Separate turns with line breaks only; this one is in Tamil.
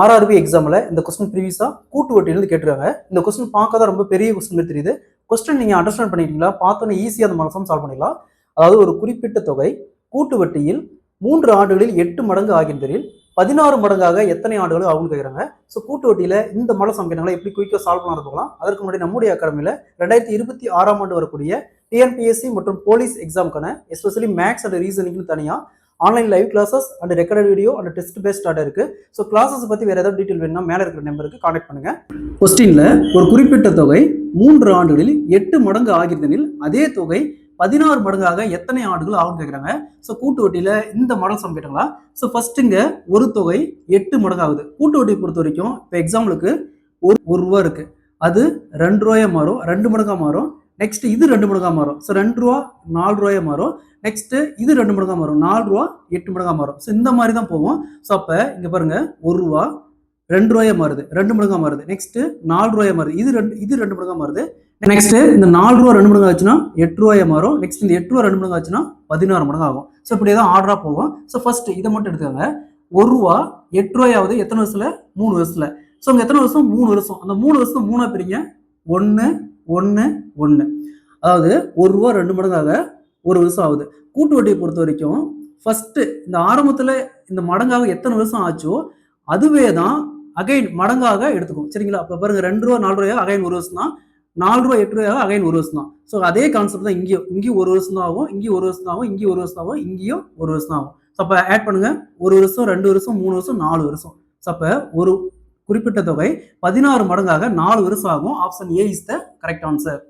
ஆர்ஆர்பி எக்ஸாமில் இந்த கொஸ்டின் ப்ரீவியஸாக கூட்டு வட்டியிலிருந்து கேட்டிருக்காங்க. இந்த கொஸ்டின் பார்க்க தான் ரொம்ப பெரிய கொஸ்டின் மாதிரி தெரியுது. கொஸ்டின் நீங்கள் அண்டர்ஸ்டாண்ட் பண்ணிட்டீங்களா? பார்த்தோன்னே ஈஸியாக அந்த மனசம் சால்வ் பண்ணிடலாம். அதாவது ஒரு குறிப்பிட்ட தொகை கூட்டு வட்டியில் 3 ஆண்டுகளில் 8 மடங்கு ஆகின்றதில் 16 மடங்காக எத்தனை ஆண்டுகள் ஆகும்னு கேட்குறாங்க. ஸோ கூட்டு வட்டியில் இந்த மனசம் கேட்டாங்களா எப்படி குயிக்காக சால்வ் பண்ண போகலாம். அதற்கு முன்னாடி நம்முடைய அகாடமியில் 2026ஆம் ஆண்டு வரக்கூடிய டிஎன்பிஎஸ்சி மற்றும் போலீஸ் எக்ஸாமுக்கான எஸ்பெஷலி மேக்ஸ் அண்ட் ரீசனிங்னு தனியாக online live classes and recorded video and test based start இருக்கு. ஸோ கிளாஸஸ் பற்றி வேறு ஏதாவது டீட்டெயில் வேணும்னா மேலே இருக்கிற நம்பருக்கு கான்டாக்ட் பண்ணுங்க. கொஸ்டின்ல ஒரு குறிப்பிட்ட தொகை 3 ஆண்டுகளில் 8 மடங்கு ஆகிறதெனில் அதே தொகை 16 மடங்காக எத்தனை ஆண்டுகள் ஆகும் கேட்குறாங்க. ஸோ கூட்டு வட்டியில இந்த மாடல் சம் கேட்டாங்களா. ஸோ ஃபர்ஸ்ட்டுங்க ஒரு தொகை 8 மடங்கு ஆகுது. கூட்டு வட்டியை பொறுத்த வரைக்கும் இப்போ எக்ஸாம்பிளுக்கு ஒரு ரூபா இருக்கு, அது 2 ரூபாயா மாறும், 2 மடங்கா மாறும். நெக்ஸ்ட் இது 2 மடங்கா மாறும். ஸோ 2 ரூபா 4 ரூபாயா மாறும். நெக்ஸ்ட் இது 2 மடங்கா மாறும், 4 ரூபா 8 மடங்கா மாறும். ஸோ இந்த மாதிரி தான் போகும். ஸோ அப்போ இங்க பாருங்க, 1 ரூபா 2 ரூபாயா மாறுது, 2 மடங்கா மாறுது. நெக்ஸ்ட் 4 ரூபாயா மாறுது, இது 2 மடங்கா மாறுது. நெக்ஸ்ட் இந்த 4 ரூபா 2 மடங்கு ஆச்சுன்னா 8 ரூபாயா மாறும். நெக்ஸ்ட் இந்த 8 ரூபா 2 மடங்கு ஆச்சுன்னா 16 மடங்கு ஆகும். ஸோ இப்படியே தான் ஆர்டரா போகும். ஸோ ஃபர்ஸ்ட் இதை மட்டும் எடுத்துக்காங்க. 1 ரூபா 8 ரூபாயாவது எத்தனை வருஷத்துல? 3 வருஷத்துல. ஸோ அங்க எத்தனை வருஷம்? 3 வருஷம். அந்த 3 வருஷம் 3ஆ பிரிங்க. 1 1 1. அதாவது 1 ரூபா 2 மடங்காக 1 வருஷம் ஆகுது. கூட்டு வட்டியை பொறுத்த வரைக்கும் ஃபர்ஸ்ட் இந்த ஆரம்பத்துல இந்த மடங்காக எத்தனை வருஷம் ஆச்சோ அதுவே தான் அகைன் மடங்காக எடுத்துக்கும். சரிங்களா? அப்ப பாருங்க, 2 ரூபா 4 ரூபாயாக அகைன் 1 வருஷம் தான், 4 ரூபா 8 ரூபாயாக அகைன் 1 வருஷம் தான். ஸோ அதே கான்செப்ட் தான் இங்கேயும் 1 வருஷம் தான் ஆகும், இங்கேயும் 1 வருஷம் தான் ஆகும், இங்கேயும் 1 வருஷம் தான் ஆகும், இங்கேயும் 1 வருஷம் தான் ஆகும். ஸோ அப்போ ஆட் பண்ணுங்க. 1 வருஷம் 2 வருஷம் 3 வருஷம் 4 வருஷம். ஸோ அப்போ ஒரு குறிப்பிட்ட தொகை 16 மடங்காக 4 வருஷம் ஆகும். Option A is the correct answer.